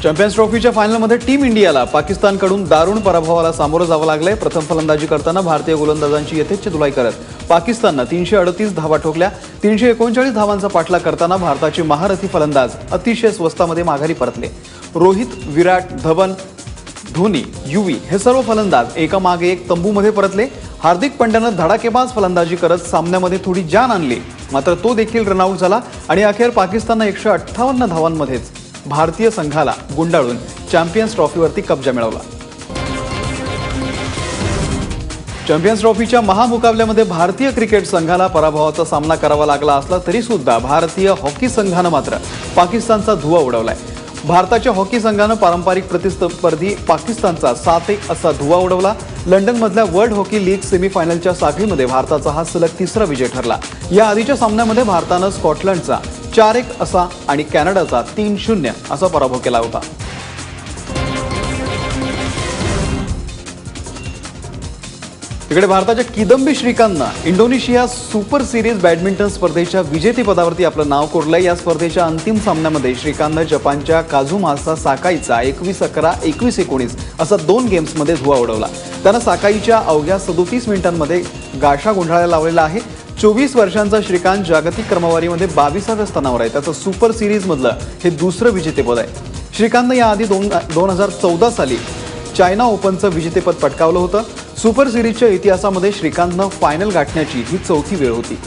Champions ट्रॉफीच्या फायनलमध्ये team इंडियाला पाकिस्तानकडून दारुण पराभवाला सामोरं जावं लागलंय। प्रथम फलंदाजी करताना भारतीय गोलंदाजांची यथेच्छ धुलाई करत पाकिस्ताननं 338 धावा ठोकल्या। 339 धावांचा पाठलाग करताना भारताचे महारथी फलंदाज अतिशय स्वस्तामध्ये माघारी परतले। रोहित, विराट, धवन, धोनी, युवी हे सर्व फलंदाज एकामागे एक तंबूमध्ये परतले। हार्दिक पंड्यानं धडाकेबाज फलंदाजी करत सामन्यामध्ये थोडी जान आणली, मात्र तो देखील रनआउट झाला आणि अखेर पाकिस्ताननं 158 धावांमध्येच भारतीय संघाला गुंडाळून चॅम्पियन्स ट्रॉफीवरती कब्जा मिळवला। चॅम्पियन्स ट्रॉफीच्या महामुकाबल्यामध्ये भारतीय क्रिकेट संघाला पराभवाचा सामना करावा लागला असला तरी सुद्धा भारतीय हॉकी संघानं मात्र पाकिस्तानचा धुव्वा उडवलाय। भारताच्या हॉकी संघानं पारंपरिक प्रतिस्पर्धी पाकिस्तानचा 7-1 असा धुव्वा उडवला। लंडनमधल्या वर्ल्ड हॉकी लीग सेमीफायनलच्या साखळीमध्ये भारताचा हा सलग तिसरा विजय ठरला। या आधीच्या सामन्यामध्ये भारतानं स्कॉटलंडचा 4-1 असा आणि कॅनडाचा 3-0 असा पराभव केला होता। तिकडे भारताच्या किदंबी श्रीकांतनं इंडोनेशिया सुपर सिरीज बॅडमिंटन स्पर्धेच्या विजेतेपदावरती आपलं नाव कोरलंय। या स्पर्धेच्या अंतिम सामन्यामध्ये श्रीकांतनं जपानच्या काझुमासा साकाईचा 21-11, 21-19 असा 2 गेम्समध्ये धुव्वा उडवला। त्यानं साकाईच्या अवघ्या 37 मिनिटांमध्ये गाशा गुंडाळायला लावलेला आहे। 24 वर्षांचा श्रीकांत जागतिक क्रमवारीमध्ये 22व्या स्थानावर आहे। त्याचं सुपर सिरीजमधलं हे दुसरं विजेतेपद आहे। श्रीकांतनं याआधी 2014 साली चायना ओपनचं विजेतेपद पटकावलं होतं। सुपर सिरीजच्या इतिहासामध्ये श्रीकांतनं फायनल गाठण्याची ही चौथी वेळ होती।